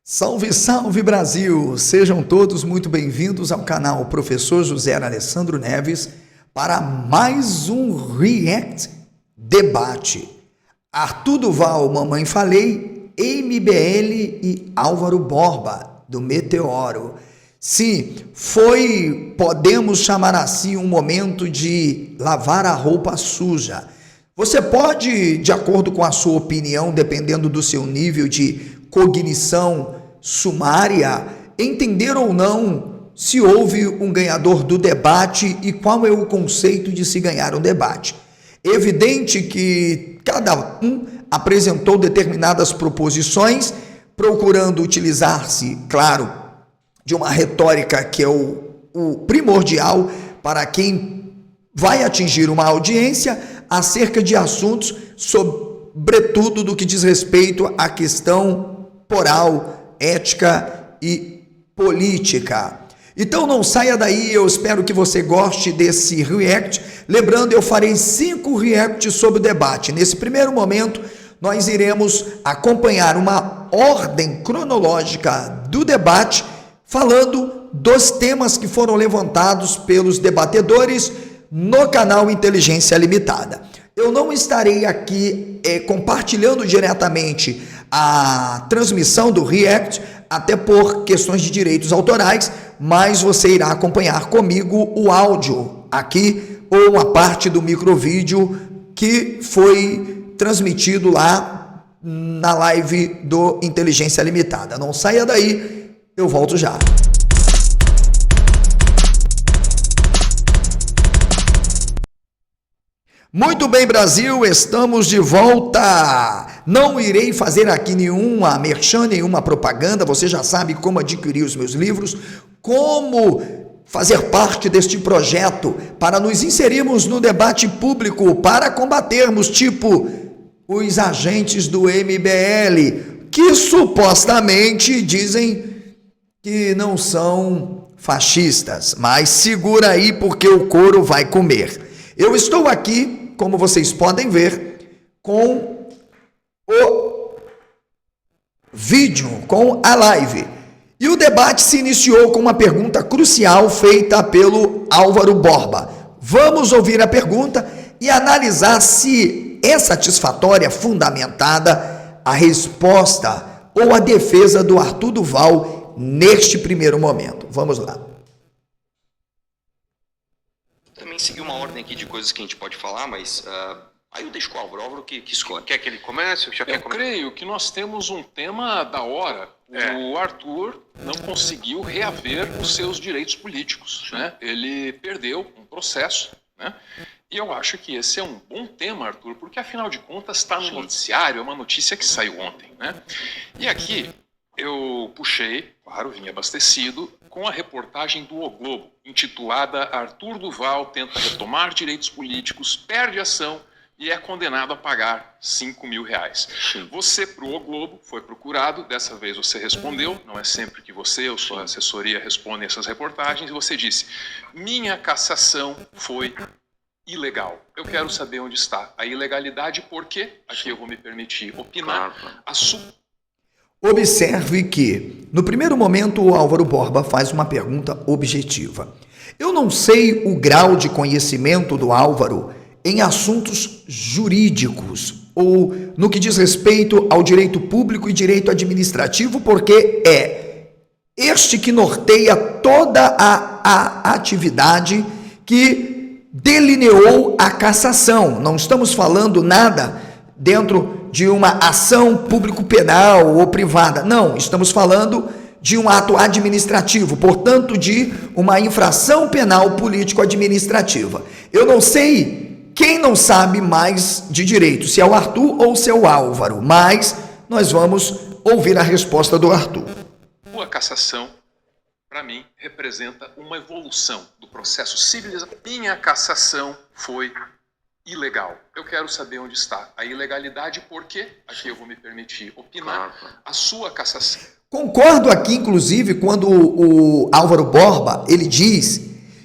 Salve, salve Brasil! Sejam todos muito bem-vindos ao canal Professor José Alessandro Neves para mais um React Debate. Arthur Duval, Mamãe Falei, MBL e Álvaro Borba, do Meteoro. Sim, podemos chamar assim, um momento de lavar a roupa suja. Você pode, de acordo com a sua opinião, dependendo do seu nível de cognição sumária, entender ou não se houve um ganhador do debate e qual é o conceito de se ganhar um debate. É evidente que cada um apresentou determinadas proposições, procurando utilizar-se, claro, de uma retórica que é o primordial para quem vai atingir uma audiência acerca de assuntos, sobretudo do que diz respeito à questão moral, ética e política. Então não saia daí, eu espero que você goste desse react. Lembrando, eu farei 5 reacts sobre o debate. Nesse primeiro momento, nós iremos acompanhar uma ordem cronológica do debate, falando dos temas que foram levantados pelos debatedores no canal Inteligência Limitada. Eu não estarei aqui compartilhando diretamente a transmissão do React, até por questões de direitos autorais, mas você irá acompanhar comigo o áudio aqui, ou uma parte do microvídeo que foi transmitido lá na live do Inteligência Limitada. Não saia daí, eu volto já. Muito bem, Brasil, estamos de volta. Não irei fazer aqui nenhuma merchan, nenhuma propaganda. Você já sabe como adquirir os meus livros, como fazer parte deste projeto para nos inserirmos no debate público, para combatermos, tipo, os agentes do MBL, que supostamente dizem que não são fascistas. Mas segura aí, porque o couro vai comer. Eu estou aqui, como vocês podem ver, com o vídeo, com a live. E o debate se iniciou com uma pergunta crucial feita pelo Álvaro Borba. Vamos ouvir a pergunta e analisar se é satisfatória, fundamentada a resposta ou a defesa do Arthur Duval neste primeiro momento. Vamos lá. Também seguir uma ordem aqui de coisas que a gente pode falar, mas aí eu deixo com o Álvaro que escolhe. Quer que ele comece? Eu creio que nós temos um tema da hora. O Arthur não conseguiu reaver os seus direitos políticos, né? Ele perdeu um processo, né? E eu acho que esse é um bom tema, Arthur, porque afinal de contas está no noticiário, é uma notícia que saiu ontem, né? E aqui eu puxei, claro, vim abastecido, com a reportagem do O Globo, intitulada Arthur Duval tenta retomar direitos políticos, perde ação e é condenado a pagar R$5.000. Você, para o O Globo, foi procurado, dessa vez você respondeu, não é sempre que você ou sua assessoria respondem essas reportagens, e você disse, minha cassação foi ilegal. Eu quero saber onde está a ilegalidade, porque, aqui eu vou me permitir opinar, Observe que, no primeiro momento, o Álvaro Borba faz uma pergunta objetiva. Eu não sei o grau de conhecimento do Álvaro em assuntos jurídicos ou no que diz respeito ao direito público e direito administrativo, porque é este que norteia toda a atividade que delineou a cassação. Não estamos falando nada dentro de uma ação público-penal ou privada. Não, estamos falando de um ato administrativo, portanto, de uma infração penal político-administrativa. Eu não sei quem não sabe mais de direito, se é o Arthur ou se é o Álvaro, mas nós vamos ouvir a resposta do Arthur. A cassação, para mim, representa uma evolução do processo civilizatório. Minha cassação foi ilegal. Eu quero saber onde está a ilegalidade, porque, aqui eu vou me permitir opinar, a sua cassação. Concordo aqui, inclusive, quando o Álvaro Borba, ele diz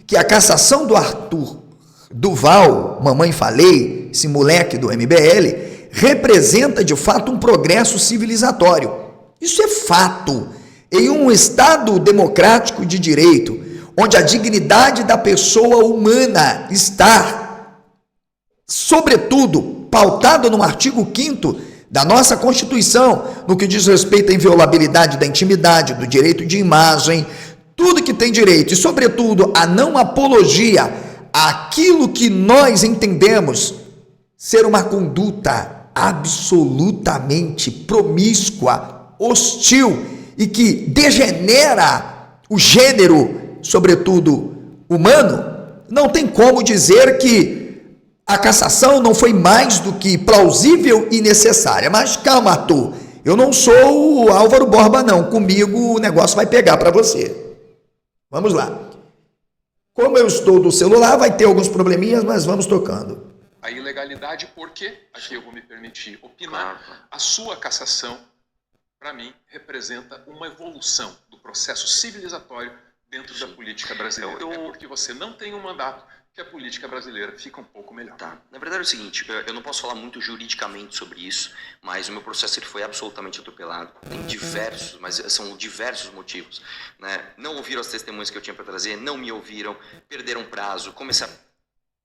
que a cassação do Arthur Duval, Mamãe Falei, esse moleque do MBL, representa, de fato, um progresso civilizatório. Isso é fato. Em um Estado democrático de direito, onde a dignidade da pessoa humana está, sobretudo, pautada no artigo 5º da nossa Constituição, no que diz respeito à inviolabilidade da intimidade, do direito de imagem, tudo que tem direito, e sobretudo a não apologia àquilo que nós entendemos ser uma conduta absolutamente promíscua, hostil e que degenera o gênero, sobretudo humano, não tem como dizer que a cassação não foi mais do que plausível e necessária. Mas calma, Arthur, eu não sou o Álvaro Borba, não. Comigo o negócio vai pegar para você. Vamos lá. Como eu estou do celular, vai ter alguns probleminhas, mas vamos tocando. A ilegalidade, porque, aqui eu vou me permitir opinar, a sua cassação, para mim, representa uma evolução do processo civilizatório dentro da política brasileira. É porque você não tem um mandato que a política brasileira fica um pouco melhor. Tá. Na verdade é o seguinte, eu não posso falar muito juridicamente sobre isso, mas o meu processo ele foi absolutamente atropelado. Tem diversos, mas são diversos motivos, né? Não ouviram as testemunhas que eu tinha para trazer, não me ouviram, perderam prazo, começaram...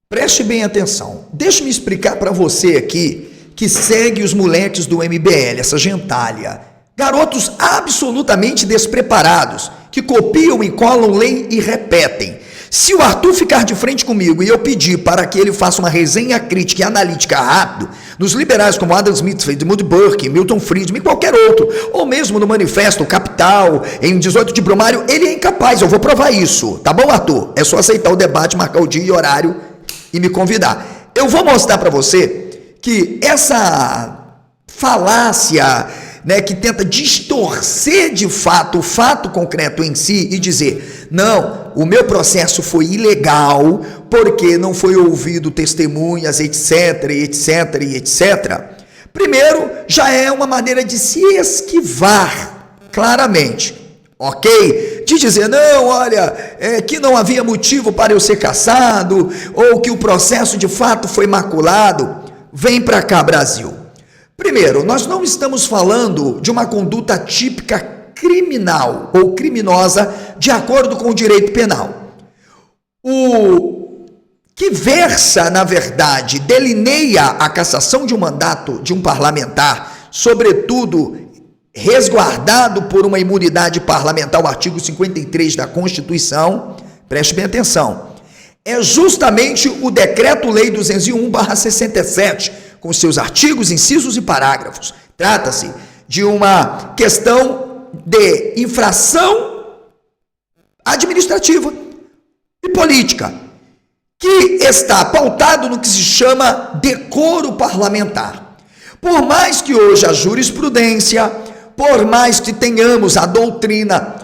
Preste bem atenção. Deixa-me explicar para você aqui, que segue os moleques do MBL, essa gentalha. Garotos absolutamente despreparados, que copiam e colam lei e repetem. Se o Arthur ficar de frente comigo e eu pedir para que ele faça uma resenha crítica e analítica rápido, nos liberais como Adam Smith, Edmund Burke, Milton Friedman e qualquer outro, ou mesmo no Manifesto Capital, em 18 de Brumário, ele é incapaz, eu vou provar isso. Tá bom, Arthur? É só aceitar o debate, marcar o dia e horário e me convidar. Eu vou mostrar para você que essa falácia, né, que tenta distorcer de fato o fato concreto em si e dizer, não, o meu processo foi ilegal porque não foi ouvido testemunhas, etc, etc, etc. Primeiro, já é uma maneira de se esquivar claramente, ok? De dizer, não, olha, que não havia motivo para eu ser cassado, ou que o processo de fato foi maculado. Vem para cá, Brasil. Primeiro, nós não estamos falando de uma conduta típica criminal ou criminosa de acordo com o direito penal. O que versa, na verdade, delineia a cassação de um mandato de um parlamentar, sobretudo resguardado por uma imunidade parlamentar, o artigo 53 da Constituição, preste bem atenção, é justamente o Decreto-Lei 201/67, com seus artigos, incisos e parágrafos. Trata-se de uma questão de infração administrativa e política, que está pautado no que se chama decoro parlamentar. Por mais que hoje a jurisprudência, por mais que tenhamos a doutrina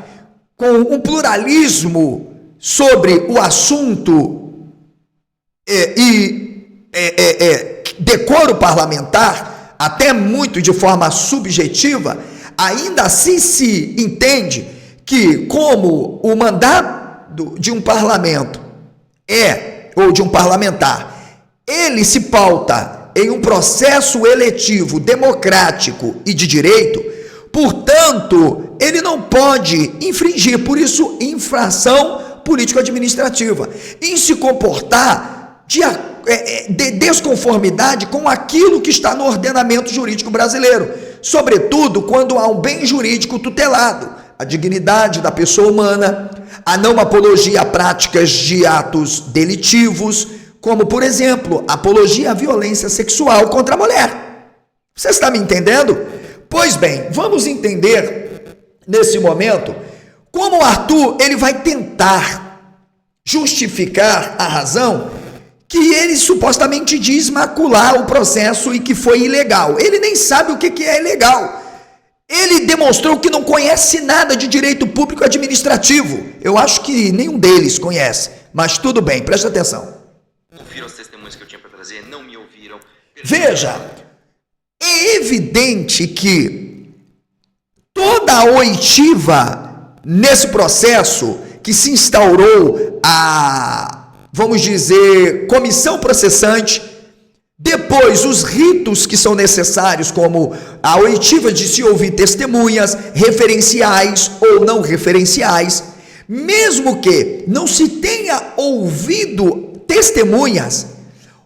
com um pluralismo sobre o assunto decoro parlamentar, até muito de forma subjetiva, ainda assim se entende que, como o mandato de um parlamento ou de um parlamentar, ele se pauta em um processo eletivo, democrático e de direito, portanto, ele não pode infringir, por isso, infração político-administrativa, em se comportar de desconformidade com aquilo que está no ordenamento jurídico brasileiro, sobretudo quando há um bem jurídico tutelado, a dignidade da pessoa humana, a não apologia a práticas de atos delitivos, como, por exemplo, apologia à violência sexual contra a mulher. Você está me entendendo? Pois bem, vamos entender, nesse momento, como o Arthur ele vai tentar justificar a razão que ele supostamente diz macular o processo e que foi ilegal. Ele nem sabe o que é ilegal. Ele demonstrou que não conhece nada de direito público administrativo. Eu acho que nenhum deles conhece, mas tudo bem, presta atenção. Ouviram as testemunhas que eu tinha para trazer, não me ouviram. Veja, é evidente que toda a oitiva nesse processo que se instaurou vamos dizer, comissão processante Depois, os ritos que são necessários, como a oitiva de se ouvir testemunhas, referenciais ou não referenciais. Mesmo que não se tenha ouvido testemunhas,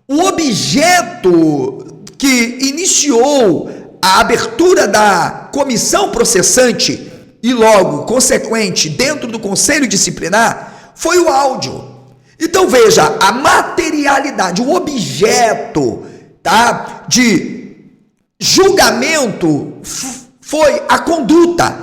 o objeto que iniciou a abertura da comissão processante e logo consequente dentro do conselho disciplinar foi o áudio. Então veja, a materialidade, o objeto, tá, de julgamento foi a conduta,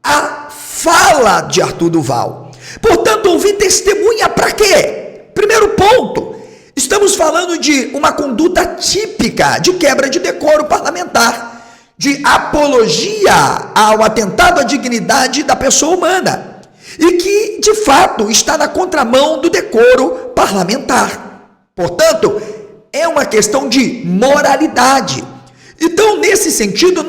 a fala de Arthur Duval. Portanto, ouvir testemunha para quê? Primeiro ponto, estamos falando de uma conduta típica de quebra de decoro parlamentar, de apologia ao atentado à dignidade da pessoa humana. E que, de fato, está na contramão do decoro parlamentar. Portanto, é uma questão de moralidade. Então, nesse sentido,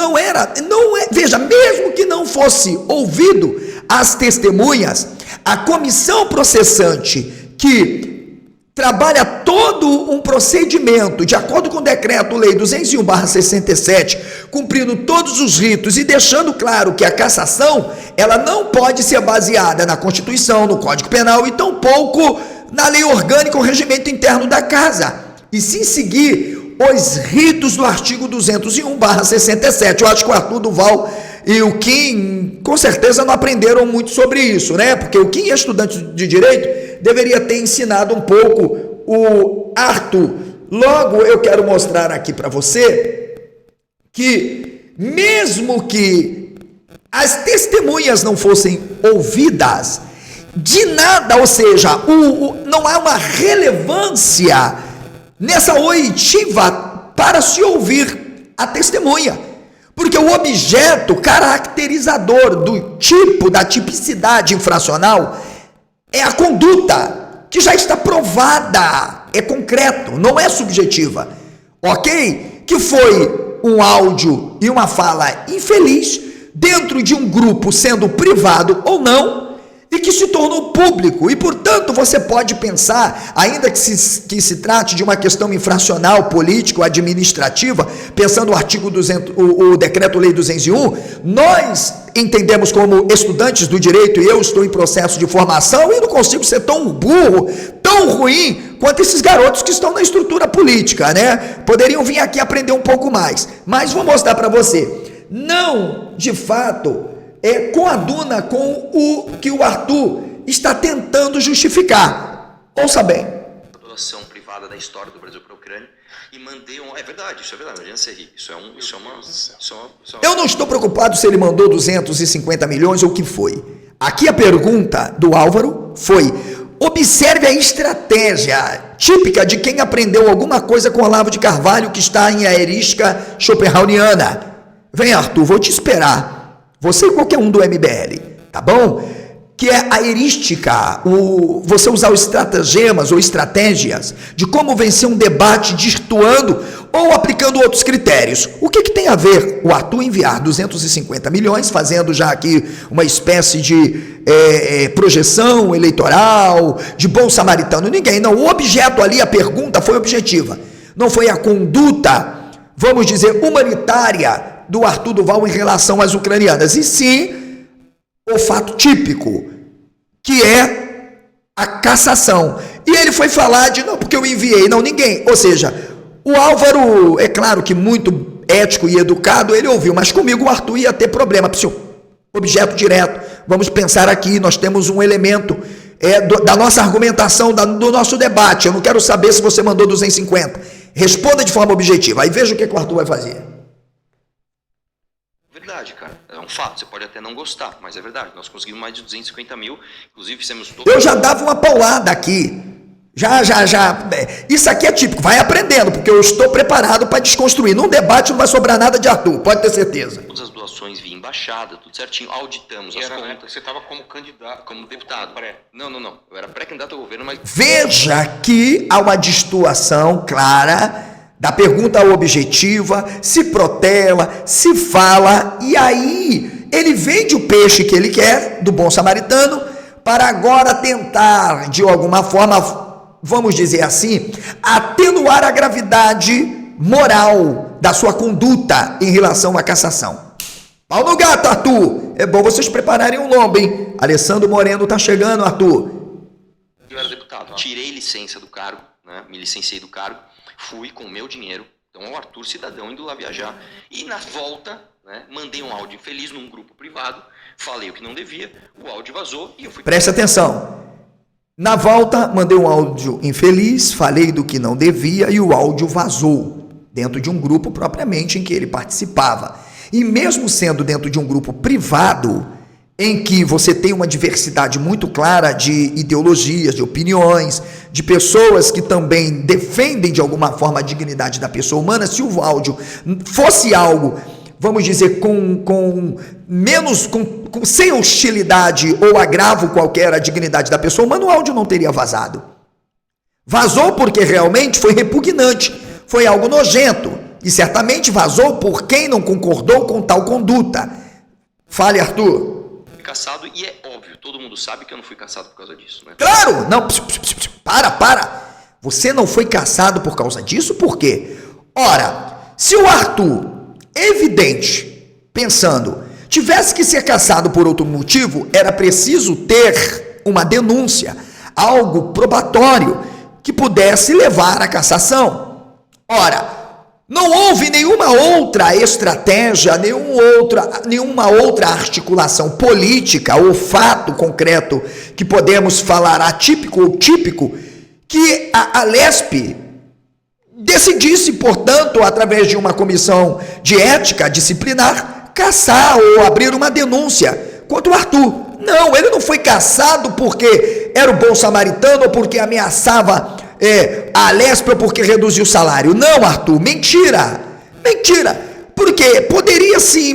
veja, mesmo que não fosse ouvido as testemunhas, a comissão processante que trabalha todo um procedimento de acordo com o decreto-lei 201/67, cumprindo todos os ritos e deixando claro que a cassação, ela não pode ser baseada na Constituição, no Código Penal e tampouco na lei orgânica ou regimento interno da casa, e sim seguir os ritos do artigo 201/67. Eu acho que o Arthur Duval e o Kim, com certeza, não aprenderam muito sobre isso, né? Porque o Kim, estudante de Direito, deveria ter ensinado um pouco o Arthur. Logo, eu quero mostrar aqui para você que, mesmo que as testemunhas não fossem ouvidas, de nada, ou seja, não há uma relevância nessa oitiva para se ouvir a testemunha. Porque o objeto caracterizador do tipo, da tipicidade infracional, é a conduta, que já está provada, é concreto, não é subjetiva, ok? Que foi um áudio e uma fala infeliz, dentro de um grupo, sendo privado ou não, e que se tornou público, e portanto você pode pensar, ainda que se trate de uma questão infracional, político, administrativa, pensando o artigo 200, o decreto-lei 201, nós entendemos como estudantes do direito, e eu estou em processo de formação e não consigo ser tão burro, tão ruim quanto esses garotos que estão na estrutura política, né? Poderiam vir aqui aprender um pouco mais, mas vou mostrar para você, não, de fato, coaduna com o que o Arthur está tentando justificar. Ouça bem. A doação privada da história do Brasil para a Ucrânia e mandei um... É verdade, não adianta ser rico. Isso é uma... Eu não estou preocupado se ele mandou 250 milhões ou o que foi. Aqui a pergunta do Álvaro foi: observe a estratégia típica de quem aprendeu alguma coisa com Olavo de Carvalho, que está em aerística schopenhaueriana. Vem, Arthur, vou te esperar. Você e qualquer um do MBL, tá bom? Que é a heurística, você usar os estratagemas ou estratégias de como vencer um debate destoando ou aplicando outros critérios. O que tem a ver o Arthur enviar 250 milhões, fazendo já aqui uma espécie de projeção eleitoral, de bom samaritano? Ninguém, não. O objeto ali, a pergunta foi objetiva. Não foi a conduta, vamos dizer, humanitária do Arthur Duval em relação às ucranianas, e sim o fato típico, que é a cassação. E ele foi falar de, não, porque eu enviei, não, ninguém. Ou seja, o Álvaro, é claro que muito ético e educado, ele ouviu, mas comigo o Arthur ia ter problema. Objeto direto, vamos pensar aqui, nós temos um elemento da nossa argumentação, do nosso debate. Eu não quero saber se você mandou 250. Responda de forma objetiva, aí veja o que o Arthur vai fazer. Verdade, cara. É um fato. Você pode até não gostar, mas é verdade. Nós conseguimos mais de 250 mil. Inclusive, fizemos todo... Eu já dava uma paulada aqui. Já. Isso aqui é típico. Vai aprendendo, porque eu estou preparado para desconstruir. Num debate não vai sobrar nada de Arthur, pode ter certeza. Todas as doações via embaixada, tudo certinho. Auditamos as contas. Você estava como candidato, como deputado. Não. Eu era pré-candidato ao governo, mas... Veja que há uma destoação clara da pergunta objetiva, se protela, se fala, e aí ele vende o peixe que ele quer, do bom samaritano, para agora tentar, de alguma forma, vamos dizer assim, atenuar a gravidade moral da sua conduta em relação à cassação. Pau no gato, Arthur. É bom vocês prepararem um lombo, hein? Alessandro Moreno tá chegando, Arthur. Eu era deputado, tirei licença do cargo, né? Me licenciei do cargo, fui com o meu dinheiro, então o Arthur cidadão indo lá viajar, e na volta, né, mandei um áudio infeliz num grupo privado, falei o que não devia, o áudio vazou e eu fui... Preste atenção. Na volta, mandei um áudio infeliz, falei do que não devia e o áudio vazou, dentro de um grupo propriamente em que ele participava. E mesmo sendo dentro de um grupo privado, em que você tem uma diversidade muito clara de ideologias, de opiniões, de pessoas que também defendem de alguma forma a dignidade da pessoa humana, se o áudio fosse algo, vamos dizer, sem hostilidade ou agravo qualquer à dignidade da pessoa humana, o áudio não teria vazado. Vazou porque realmente foi repugnante, foi algo nojento, e certamente vazou por quem não concordou com tal conduta. Fale, Arthur. Fui cassado e é óbvio, todo mundo sabe que eu não fui cassado por causa disso, né? Claro! Não, para. Você não foi cassado por causa disso? Por quê? Ora, se o Arthur, evidente, pensando, tivesse que ser cassado por outro motivo, era preciso ter uma denúncia, algo probatório que pudesse levar à cassação. Ora, não houve nenhuma outra estratégia, nenhuma outra articulação política ou fato concreto que podemos falar atípico ou típico que a Alesp decidisse, portanto, através de uma comissão de ética disciplinar, cassar ou abrir uma denúncia contra o Arthur. Não, ele não foi cassado porque era o bom samaritano ou porque ameaçava a Alesp ou porque reduziu o salário. Não, Arthur, mentira. Porque poderia se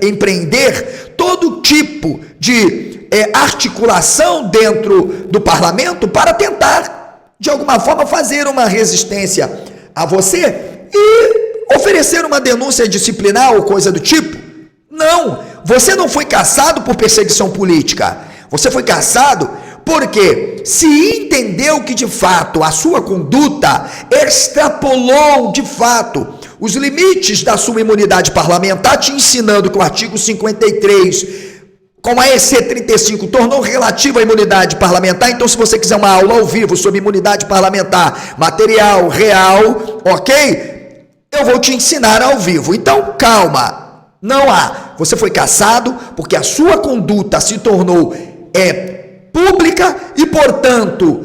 empreender todo tipo de articulação dentro do parlamento para tentar, de alguma forma, fazer uma resistência a você e oferecer uma denúncia disciplinar ou coisa do tipo. Não, você não foi cassado por perseguição política. Você foi cassado porque se entendeu que, de fato, a sua conduta extrapolou, de fato, os limites da sua imunidade parlamentar, te ensinando que o artigo 53, com a EC 35, tornou relativa à imunidade parlamentar. Então, se você quiser uma aula ao vivo sobre imunidade parlamentar, material, real, ok? Eu vou te ensinar ao vivo. Então, calma, não há. Você foi cassado porque a sua conduta se tornou pública e, portanto,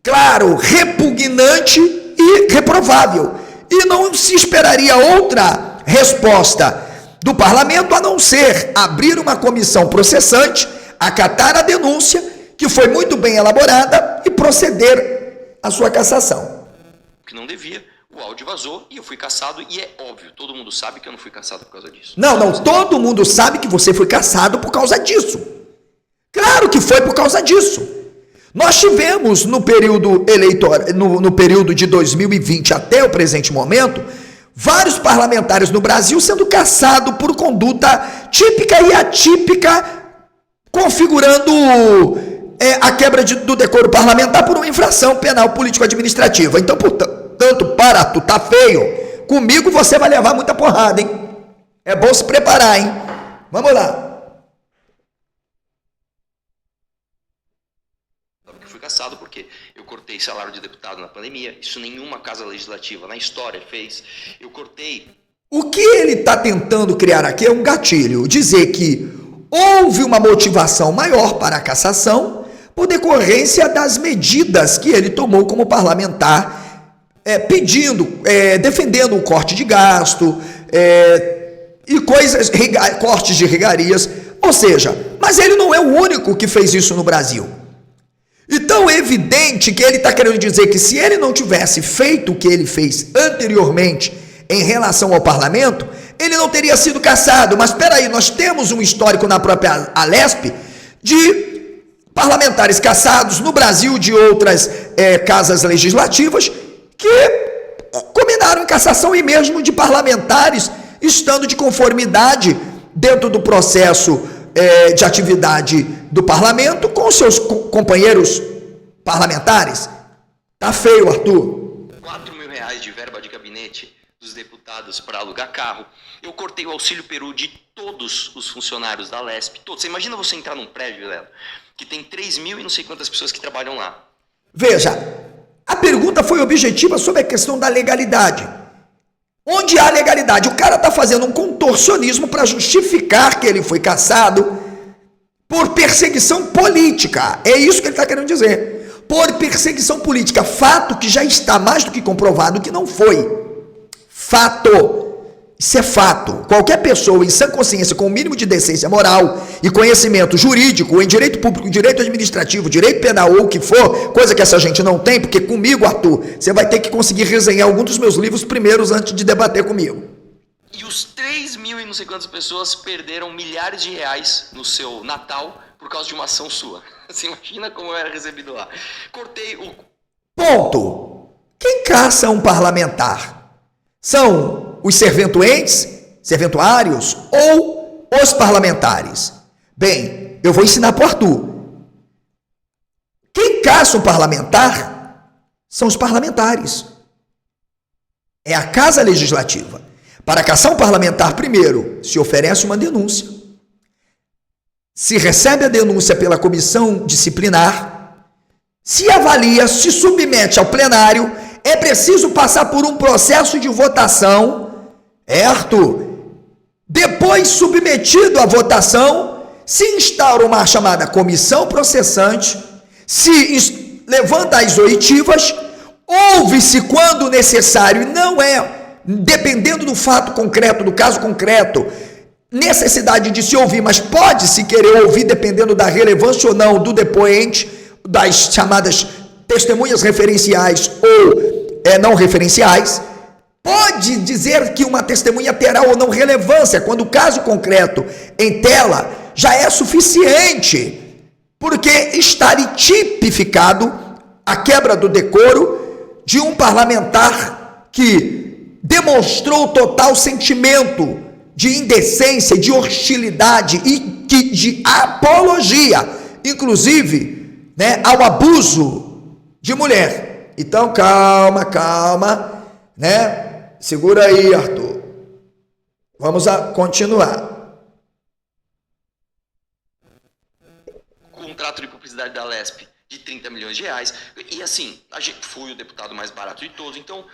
claro, repugnante e reprovável. E não se esperaria outra resposta do parlamento a não ser abrir uma comissão processante, acatar a denúncia, que foi muito bem elaborada, e proceder à sua cassação. Que não devia, o áudio vazou e eu fui cassado, e é óbvio, todo mundo sabe que eu não fui cassado por causa disso. Não, todo mundo sabe que você foi cassado por causa disso. Claro que foi por causa disso. Nós tivemos no período eleitoral, no período de 2020 até o presente momento, vários parlamentares no Brasil sendo cassados por conduta típica e atípica, configurando a quebra do decoro parlamentar por uma infração penal político-administrativa. Então, portanto, para, tu tá feio. Comigo você vai levar muita porrada, hein? É bom se preparar, hein? Vamos lá. Fui cassado porque eu cortei salário de deputado na pandemia. Isso nenhuma casa legislativa na história fez. Eu cortei. O que ele está tentando criar aqui é um gatilho, dizer que houve uma motivação maior para a cassação por decorrência das medidas que ele tomou como parlamentar, defendendo o corte de gasto e cortes de regalias. Ou seja, mas ele não é o único que fez isso no Brasil. Então é evidente que ele está querendo dizer que se ele não tivesse feito o que ele fez anteriormente em relação ao parlamento, ele não teria sido cassado. Mas espera aí, nós temos um histórico na própria Alesp de parlamentares cassados no Brasil de outras casas legislativas que combinaram em cassação, e mesmo de parlamentares estando de conformidade dentro do processo de atividade do parlamento com seus companheiros parlamentares. Tá feio, Arthur. R$ reais de verba de gabinete dos deputados para alugar carro. Eu cortei o auxílio Peru de todos os funcionários da Lesp, todos. Você imagina você entrar num prédio, Vilela, que tem 3.000 e não sei quantas pessoas que trabalham lá. Veja, a pergunta foi objetiva sobre a questão da legalidade. Onde há legalidade? O cara está fazendo um contorcionismo para justificar que ele foi cassado por perseguição política. É isso que ele está querendo dizer. Por perseguição política. Fato que já está mais do que comprovado que não foi. Fato. Isso é fato. Qualquer pessoa em sã consciência, com o mínimo de decência moral e conhecimento jurídico, em direito público, direito administrativo, direito penal ou o que for, coisa que essa gente não tem, porque comigo, Arthur, você vai ter que conseguir resenhar algum dos meus livros primeiros antes de debater comigo. E os 3.000 e não sei quantas pessoas perderam milhares de reais no seu Natal por causa de uma ação sua. Você imagina como eu era recebido lá. Cortei o... Ponto. Quem caça um parlamentar? São os serventuários ou os parlamentares? Bem, eu vou ensinar para o Arthur. Quem caça um parlamentar são os parlamentares. É a Casa Legislativa. Para caçar um parlamentar, primeiro, se oferece uma denúncia. Se recebe a denúncia pela comissão disciplinar, se avalia, se submete ao plenário, é preciso passar por um processo de votação, Arthur? Depois, submetido à votação, se instaura uma chamada comissão processante, se levanta as oitivas, ouve-se quando necessário, e não é, dependendo do fato concreto, do caso concreto, necessidade de se ouvir, mas pode-se querer ouvir, dependendo da relevância ou não do depoente, das chamadas testemunhas referenciais ou não referenciais, pode dizer que uma testemunha terá ou não relevância, quando o caso concreto em tela já é suficiente, porque está tipificado a quebra do decoro de um parlamentar que demonstrou total sentimento de indecência, de hostilidade e de apologia, inclusive, ao abuso de mulher. Então, calma, Segura aí, Arthur. Vamos continuar. Contrato de publicidade da Lesp de 30 milhões de reais. E assim, fui o deputado mais barato de todos. Então,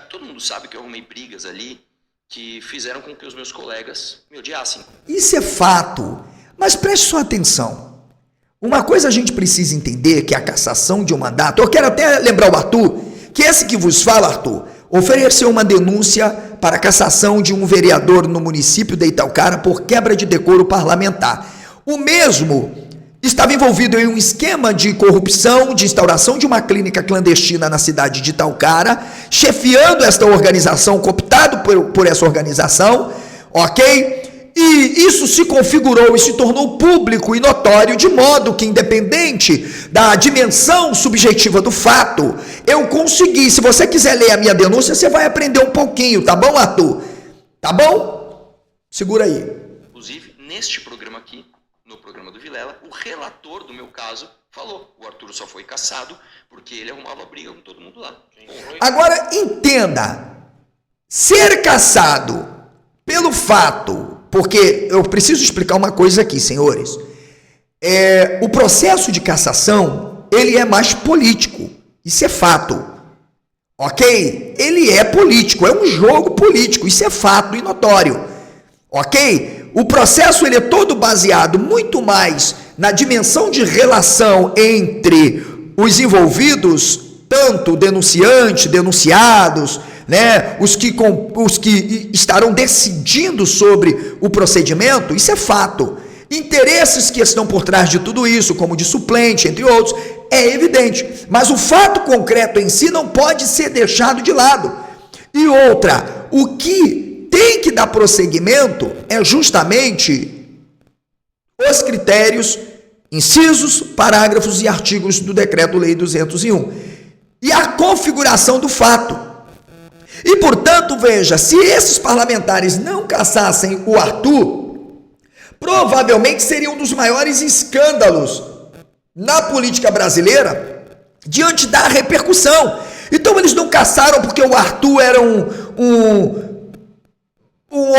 todo mundo sabe que eu arrumei brigas ali que fizeram com que os meus colegas me odiassem. Isso é fato. Mas preste sua atenção. Uma coisa a gente precisa entender, que a cassação de um mandato... Eu quero até lembrar o Arthur, que esse que vos fala, Arthur, ofereceu uma denúncia para a cassação de um vereador no município de Italcara por quebra de decoro parlamentar. O mesmo estava envolvido em um esquema de corrupção, de instauração de uma clínica clandestina na cidade de Italcara, chefiando esta organização, cooptado por essa organização, ok? E isso se configurou e se tornou público e notório, de modo que, independente da dimensão subjetiva do fato, eu consegui. Se você quiser ler a minha denúncia, você vai aprender um pouquinho, tá bom, Arthur? Tá bom? Segura aí. Inclusive, neste programa aqui, no programa do Vilela, o relator do meu caso falou: o Arthur só foi cassado porque ele arrumava briga com todo mundo lá. Agora, entenda, ser cassado pelo fato... Porque eu preciso explicar uma coisa aqui, senhores. O processo de cassação, ele é mais político. Isso é fato. Ok? Ele é político, é um jogo político. Isso é fato e notório. Ok? O processo, ele é todo baseado muito mais na dimensão de relação entre os envolvidos, tanto denunciante, denunciados... Os que estarão decidindo sobre o procedimento, isso é fato. Interesses que estão por trás de tudo isso, como de suplente, entre outros, é evidente. Mas o fato concreto em si não pode ser deixado de lado. E outra, o que tem que dar prosseguimento é justamente os critérios, incisos, parágrafos e artigos do Decreto-Lei 201. E a configuração do fato. E, portanto, veja, se esses parlamentares não cassassem o Arthur, provavelmente seria um dos maiores escândalos na política brasileira diante da repercussão. Então eles não caçaram porque o Arthur era um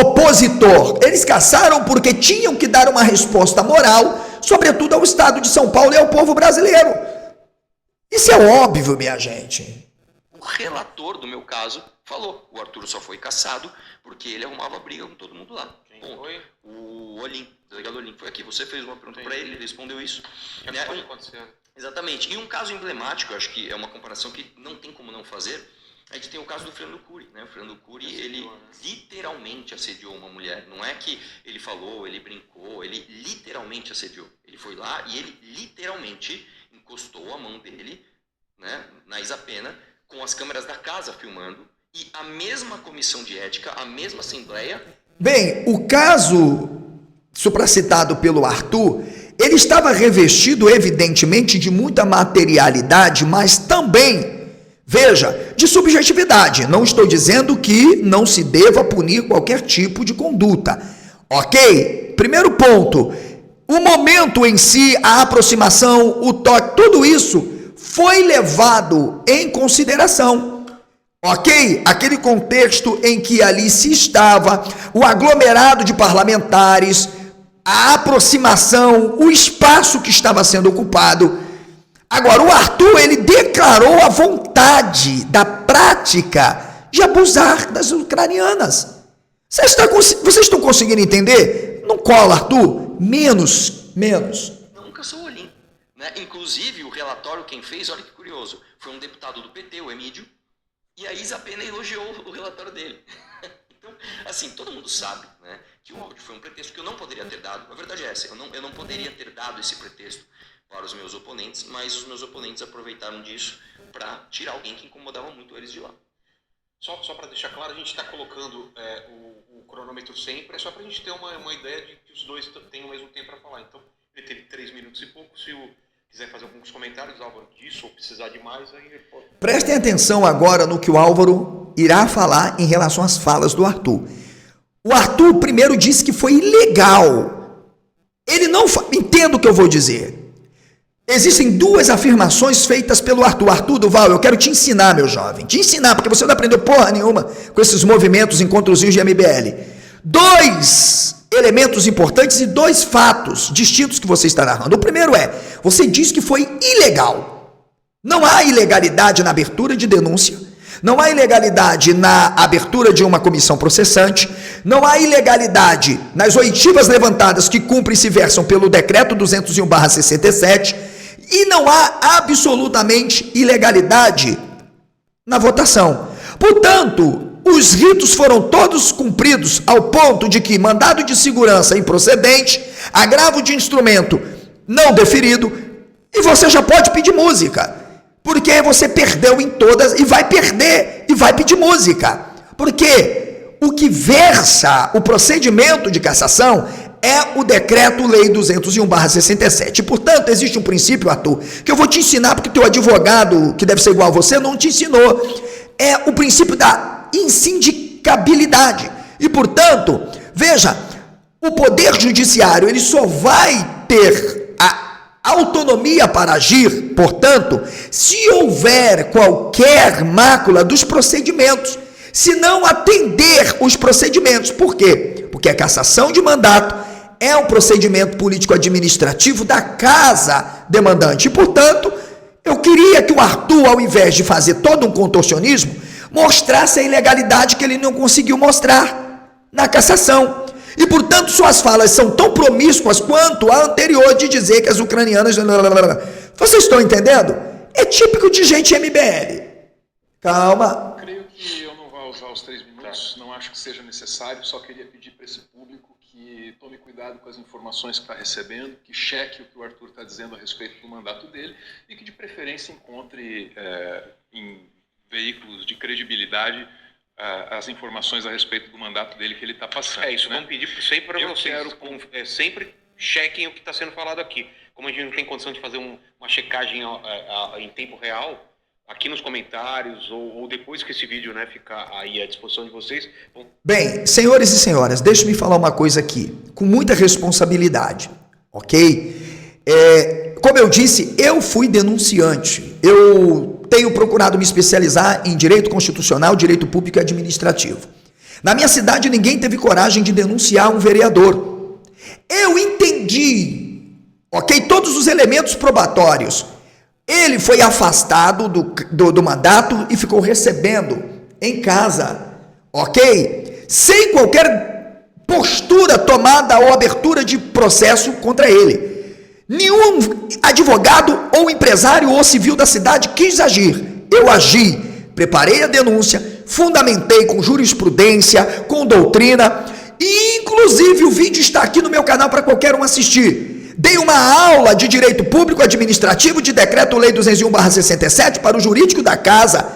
opositor. Eles caçaram porque tinham que dar uma resposta moral, sobretudo ao Estado de São Paulo e ao povo brasileiro. Isso é óbvio, minha gente. O relator do meu caso falou, o Arthur só foi caçado porque ele arrumava briga com todo mundo lá. Quem foi? O Olim, o delegado Olim, foi aqui. Você fez uma pergunta para ele respondeu isso. Né? Pode acontecer. Exatamente. E um caso emblemático, acho que é uma comparação que não tem como não fazer, a gente tem o caso do Fernando Cury, né? O Fernando Cury, ele literalmente assediou uma mulher. Não é que ele falou, ele brincou, ele literalmente assediou. Ele foi lá e ele literalmente encostou a mão dele, né, na Isapena, com as câmeras da casa filmando, e a mesma comissão de ética, a mesma assembleia... Bem, o caso supracitado pelo Arthur, ele estava revestido, evidentemente, de muita materialidade, mas também, veja, de subjetividade. Não estou dizendo que não se deva punir qualquer tipo de conduta, ok? Primeiro ponto, o momento em si, a aproximação, o toque, tudo isso foi levado em consideração, ok? Aquele contexto em que ali se estava, o aglomerado de parlamentares, a aproximação, o espaço que estava sendo ocupado. Agora, o Arthur, ele declarou a vontade da prática de abusar das ucranianas. Vocês estão conseguindo entender? Não cola, Arthur? Menos. Nunca sou o Olim, né? Inclusive, o relatório quem fez, olha que curioso, foi um deputado do PT, o Emídio, e a Isapena elogiou o relatório dele. Então, assim, todo mundo sabe, né, que o áudio foi um pretexto que eu não poderia ter dado. A verdade é essa, eu não poderia ter dado esse pretexto para os meus oponentes, mas os meus oponentes aproveitaram disso para tirar alguém que incomodava muito eles de lá. Só para deixar claro, a gente está colocando o cronômetro sempre, é só para a gente ter uma ideia de que os dois têm o mesmo tempo para falar. Então, ele teve 3 minutos e pouco. Se quiser fazer alguns comentários, Álvaro, disso, ou precisar de mais, aí ele pode. Prestem atenção agora no que o Álvaro irá falar em relação às falas do Arthur. O Arthur primeiro disse que foi ilegal. Ele não... Entenda o que eu vou dizer. Existem duas afirmações feitas pelo Arthur. Arthur Duval, eu quero te ensinar, meu jovem. Te ensinar, porque você não aprendeu porra nenhuma com esses movimentos, encontrozinhos de MBL. 2 elementos importantes e 2 fatos distintos que você está narrando. O primeiro é, você diz que foi ilegal. Não há ilegalidade na abertura de denúncia, não há ilegalidade na abertura de uma comissão processante, não há ilegalidade nas oitivas levantadas que cumprem e se versam pelo decreto 201/67 e não há absolutamente ilegalidade na votação. Portanto, os ritos foram todos cumpridos ao ponto de que mandado de segurança improcedente, agravo de instrumento não deferido, e você já pode pedir música, porque você perdeu em todas e vai perder e vai pedir música, porque o que versa o procedimento de cassação é o decreto-lei 201/67. Portanto, existe um princípio, Arthur, que eu vou te ensinar, porque teu advogado, que deve ser igual a você, não te ensinou. É o princípio da insindicabilidade. E, portanto, veja, o poder judiciário, ele só vai ter a autonomia para agir, portanto, se houver qualquer mácula dos procedimentos, se não atender os procedimentos. Por quê? Porque a cassação de mandato é um procedimento político-administrativo da casa demandante. E, portanto, eu queria que o Arthur, ao invés de fazer todo um contorcionismo, mostrasse a ilegalidade que ele não conseguiu mostrar na cassação. E, portanto, suas falas são tão promíscuas quanto a anterior de dizer que as ucranianas... Vocês estão entendendo? É típico de gente MBL. Calma. Creio que eu não vou usar os 3 minutos, não acho que seja necessário, só queria pedir para esse público que tome cuidado com as informações que está recebendo, que cheque o que o Arthur está dizendo a respeito do mandato dele e que, de preferência, encontre em veículos de credibilidade as informações a respeito do mandato dele que ele está passando. É isso, né? Vamos pedir sempre para vocês. Sempre chequem o que está sendo falado aqui. Como a gente não tem condição de fazer uma checagem em tempo real, aqui nos comentários ou depois que esse vídeo, né, ficar aí à disposição de vocês. Bem, senhores e senhoras, deixe-me falar uma coisa aqui, com muita responsabilidade, ok? Como eu disse, eu fui denunciante, eu tenho procurado me especializar em direito constitucional, direito público e administrativo. Na minha cidade, ninguém teve coragem de denunciar um vereador. Eu entendi, ok, todos os elementos probatórios. Ele foi afastado do mandato e ficou recebendo em casa, ok? Sem qualquer postura tomada ou abertura de processo contra ele. Nenhum advogado ou empresário ou civil da cidade quis agir. Eu agi, preparei a denúncia, fundamentei com jurisprudência, com doutrina, e inclusive o vídeo está aqui no meu canal para qualquer um assistir. Dei uma aula de direito público administrativo de decreto-lei 201/67 para o jurídico da casa,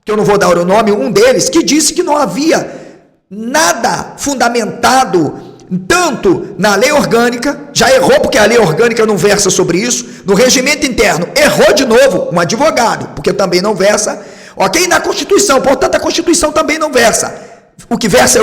que eu não vou dar o nome, um deles, que disse que não havia nada fundamentado tanto na lei orgânica, já errou porque a lei orgânica não versa sobre isso, no regimento interno, errou de novo, um advogado, porque também não versa, ok? Na Constituição, portanto a Constituição também não versa, o que versa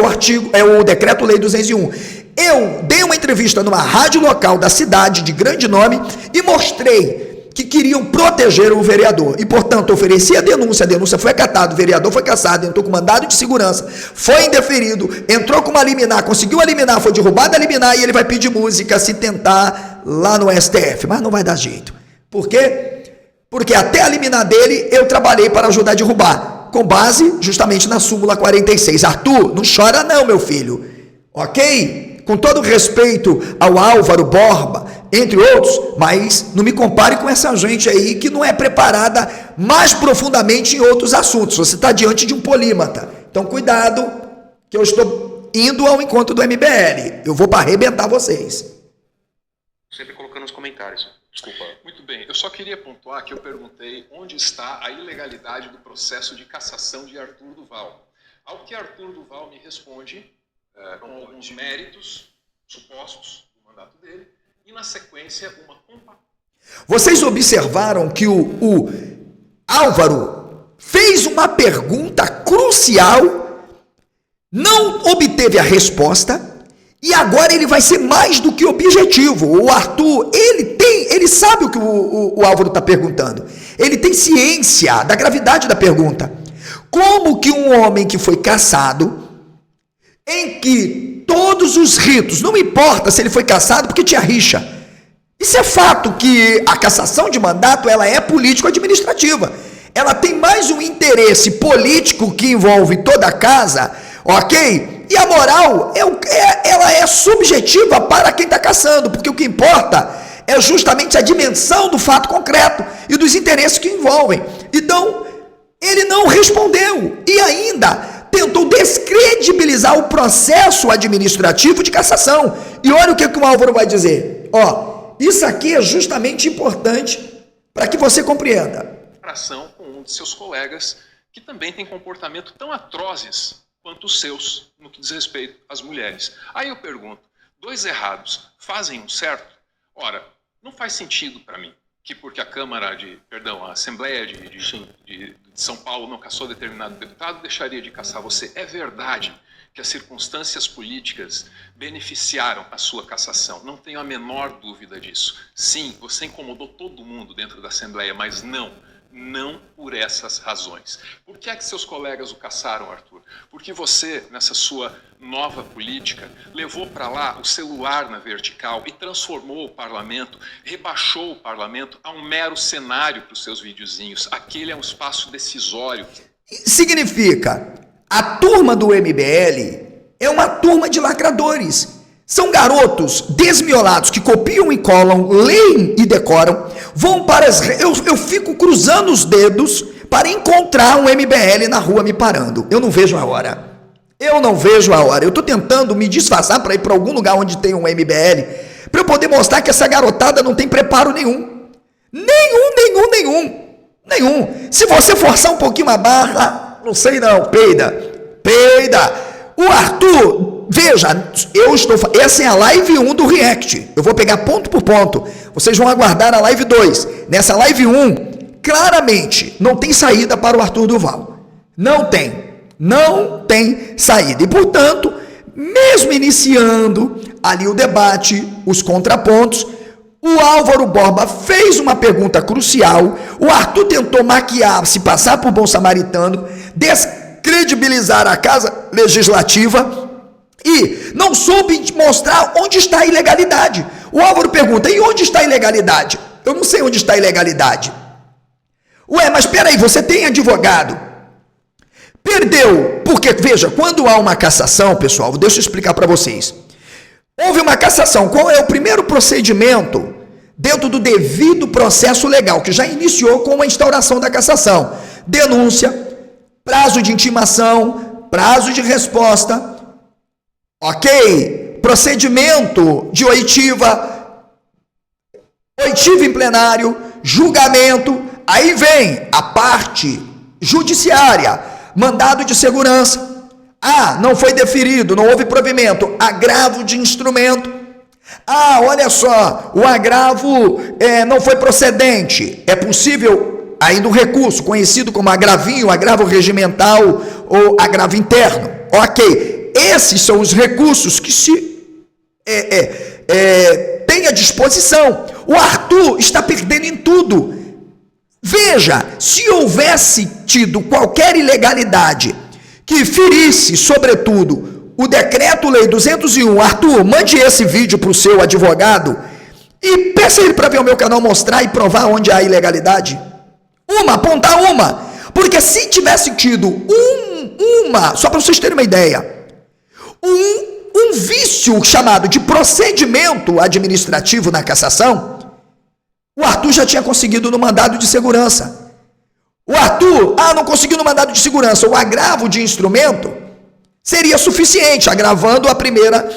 é o decreto-lei 201. Eu dei uma entrevista numa rádio local da cidade, de grande nome, e mostrei que queriam proteger o vereador, e portanto ofereci a denúncia foi acatada, o vereador foi cassado, entrou com mandado de segurança, foi indeferido, entrou com uma liminar, conseguiu a liminar, foi derrubada a liminar, e ele vai pedir música se tentar lá no STF, mas não vai dar jeito. Por quê? Porque até a liminar dele eu trabalhei para ajudar a derrubar, com base justamente na súmula 46. Arthur, não chora não, meu filho, ok? Com todo respeito ao Álvaro Borba, entre outros, mas não me compare com essa gente aí que não é preparada mais profundamente em outros assuntos. Você está diante de um polímata. Então, cuidado, que eu estou indo ao encontro do MBL. Eu vou para arrebentar vocês. Sempre colocando nos comentários. Desculpa. Muito bem, eu só queria pontuar que eu perguntei onde está a ilegalidade do processo de cassação de Arthur Duval. Ao que Arthur Duval me responde, com alguns méritos supostos do mandato dele, e na sequência uma comparação. Vocês observaram que o Álvaro fez uma pergunta crucial, não obteve a resposta, e agora ele vai ser mais do que objetivo. O Arthur, ele sabe o que o Álvaro está perguntando, ele tem ciência da gravidade da pergunta. Como que um homem que foi cassado, em que todos os ritos, não importa se ele foi cassado porque tinha rixa, isso é fato, que a cassação de mandato ela é político-administrativa, ela tem mais um interesse político que envolve toda a casa, ok? E a moral, ela é subjetiva para quem está cassando, porque o que importa é justamente a dimensão do fato concreto e dos interesses que envolvem. Então, ele não respondeu e ainda tentou descredibilizar o processo administrativo de cassação. E olha o que o Álvaro vai dizer. Isso aqui é justamente importante para que você compreenda. Com um de seus colegas que também tem comportamento tão atrozes quanto os seus no que diz respeito às mulheres. Aí eu pergunto, dois errados fazem um certo? Ora, não faz sentido para mim que porque a a Assembleia de São Paulo não cassou determinado deputado, deixaria de cassar você. É verdade que as circunstâncias políticas beneficiaram a sua cassação, não tenho a menor dúvida disso. Sim, você incomodou todo mundo dentro da Assembleia, mas não por essas razões. Por que é que seus colegas o cassaram, Arthur? Porque você, nessa sua nova política, levou para lá o celular na vertical e transformou o parlamento, rebaixou o parlamento a um mero cenário para os seus videozinhos. Aquele é um espaço decisório. Significa, a turma do MBL é uma turma de lacradores. São garotos desmiolados que copiam e colam, leem e decoram, vão para as... Eu fico cruzando os dedos para encontrar um MBL na rua me parando. Eu não vejo a hora. Eu estou tentando me disfarçar para ir para algum lugar onde tem um MBL, para eu poder mostrar que essa garotada não tem preparo nenhum. Nenhum. Se você forçar um pouquinho a barra, não sei não, peida. O Arthur... Veja, essa é a live 1 do React. Eu vou pegar ponto por ponto. Vocês vão aguardar a live 2. Nessa live 1, claramente, não tem saída para o Arthur Duval. Não tem saída. E, portanto, mesmo iniciando ali o debate, os contrapontos, O Álvaro Borba fez uma pergunta crucial, o Arthur tentou maquiar, se passar por bom samaritano, descredibilizar a Casa Legislativa e não soube mostrar onde está a ilegalidade. O Álvaro pergunta, e onde está a ilegalidade? Eu não sei onde está a ilegalidade. Ué, mas peraí, você tem advogado. Perdeu, porque, veja, quando há uma cassação, pessoal, deixa eu explicar para vocês. Houve uma cassação, qual é o primeiro procedimento dentro do devido processo legal, que já iniciou com a instauração da cassação? Denúncia, prazo de intimação, prazo de resposta, ok? Procedimento de oitiva em plenário, julgamento, aí vem a parte judiciária, mandado de segurança. Ah, não foi deferido, não houve provimento, agravo de instrumento. Ah, olha só, o agravo não foi procedente. É possível ainda um recurso, conhecido como agravinho, agravo regimental ou agravo interno. Ok, esses são os recursos que se tem à disposição. O Arthur está perdendo em tudo. Veja, se houvesse tido qualquer ilegalidade que ferisse, sobretudo, o Decreto-Lei 201, Arthur, mande esse vídeo para o seu advogado e peça ele para vir ao meu canal mostrar e provar onde há ilegalidade. Apontar uma. Porque se tivesse tido só para vocês terem uma ideia, um vício chamado de procedimento administrativo na cassação, o Arthur já tinha conseguido no mandado de segurança. O Arthur, não conseguiu no mandado de segurança, o agravo de instrumento seria suficiente, agravando a primeira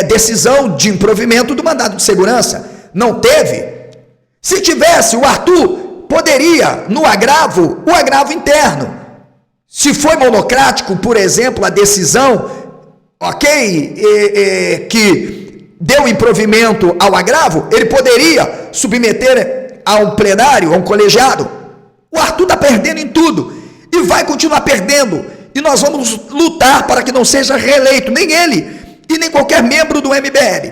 decisão de improvimento do mandado de segurança. Não teve. Se tivesse, o Arthur poderia, no agravo, o agravo interno. Se foi monocrático, por exemplo, a decisão, que deu improvimento ao agravo, ele poderia submeter a um plenário, a um colegiado. O Arthur está perdendo em tudo e vai continuar perdendo. E nós vamos lutar para que não seja reeleito, nem ele e nem qualquer membro do MBL.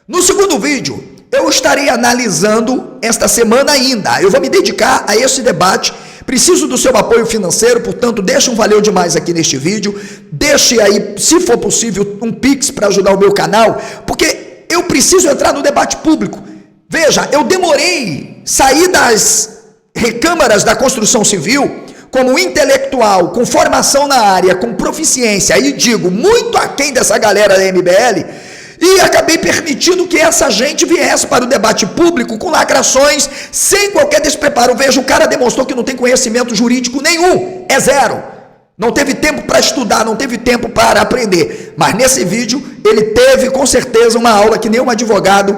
No segundo vídeo, eu estarei analisando esta semana ainda. Eu vou me dedicar a esse debate. Preciso do seu apoio financeiro, portanto, deixa um valeu demais aqui neste vídeo. Deixe aí, se for possível, um Pix para ajudar o meu canal, porque eu preciso entrar no debate público. Veja, eu demorei sair das recâmaras da construção civil como intelectual, com formação na área, com proficiência, e digo, muito aquém dessa galera da MBL, e acabei permitindo que essa gente viesse para o debate público com lacrações, sem qualquer despreparo. Veja, o cara demonstrou que não tem conhecimento jurídico nenhum, é zero. Não teve tempo para estudar, não teve tempo para aprender. Mas nesse vídeo, ele teve com certeza uma aula que nenhum advogado,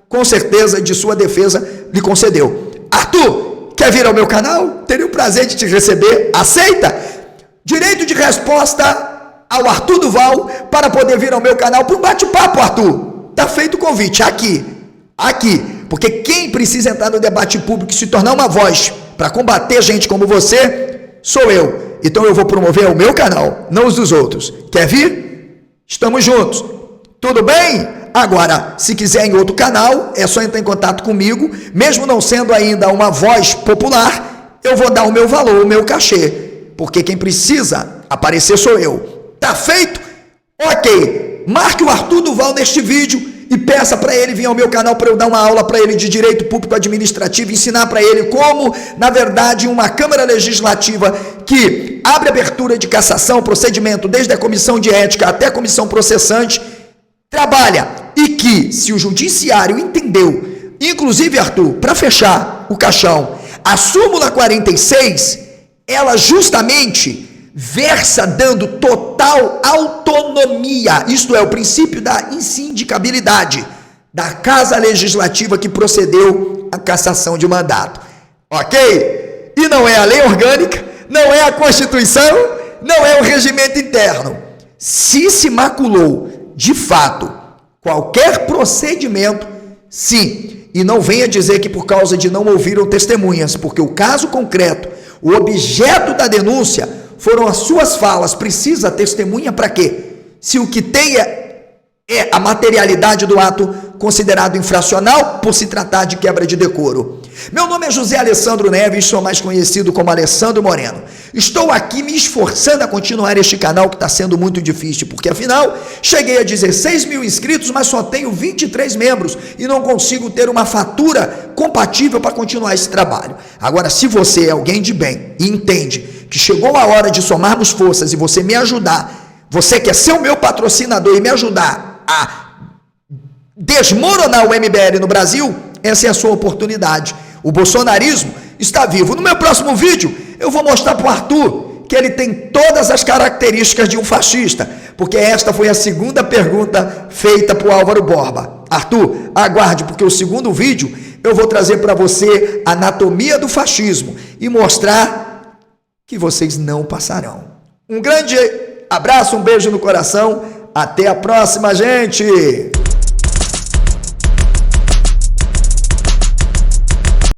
com certeza, de sua defesa lhe concedeu. Arthur, quer vir ao meu canal? Teria o prazer de te receber. Aceita? Direito de resposta ao Arthur Duval para poder vir ao meu canal para um bate-papo, Arthur. Tá feito o convite, aqui, porque quem precisa entrar no debate público e se tornar uma voz para combater gente como você, sou eu. Então eu vou promover o meu canal, não os dos outros. Quer vir? Estamos juntos. Tudo bem? Agora, se quiser em outro canal, é só entrar em contato comigo, mesmo não sendo ainda uma voz popular, eu vou dar o meu valor, o meu cachê, porque quem precisa aparecer sou eu. Tá feito? Ok, marque o Arthur Duval neste vídeo e peça para ele vir ao meu canal para eu dar uma aula para ele de direito público administrativo, ensinar para ele como, na verdade, uma Câmara Legislativa que abre abertura de cassação, procedimento desde a comissão de ética até a comissão processante, trabalha, e que, se o judiciário entendeu, inclusive, Arthur, para fechar o caixão, a súmula 46, ela justamente versa dando total autonomia, isto é, o princípio da insindicabilidade da Casa Legislativa que procedeu à cassação de mandato, ok? E não é a lei orgânica, não é a Constituição, não é o regimento interno. Se maculou, de fato, qualquer procedimento, sim, e não venha dizer que por causa de não ouviram testemunhas, porque o caso concreto, o objeto da denúncia foram as suas falas. Precisa testemunha para quê? Se o que tem é a materialidade do ato considerado infracional por se tratar de quebra de decoro. Meu nome é José Alessandro Neves, sou mais conhecido como Alessandro Moreno. Estou aqui me esforçando a continuar este canal que está sendo muito difícil, porque afinal cheguei a 16 mil inscritos, mas só tenho 23 membros e não consigo ter uma fatura compatível para continuar esse trabalho. Agora, se você é alguém de bem e entende que chegou a hora de somarmos forças e você me ajudar, você quer ser o meu patrocinador e me ajudar a desmoronar o MBL no Brasil, essa é a sua oportunidade. O bolsonarismo está vivo. No meu próximo vídeo, eu vou mostrar para o Arthur que ele tem todas as características de um fascista, porque esta foi a segunda pergunta feita para o Álvaro Borba. Arthur, aguarde, porque o segundo vídeo eu vou trazer para você a anatomia do fascismo e mostrar que vocês não passarão. Um grande abraço, um beijo no coração. Até a próxima, gente!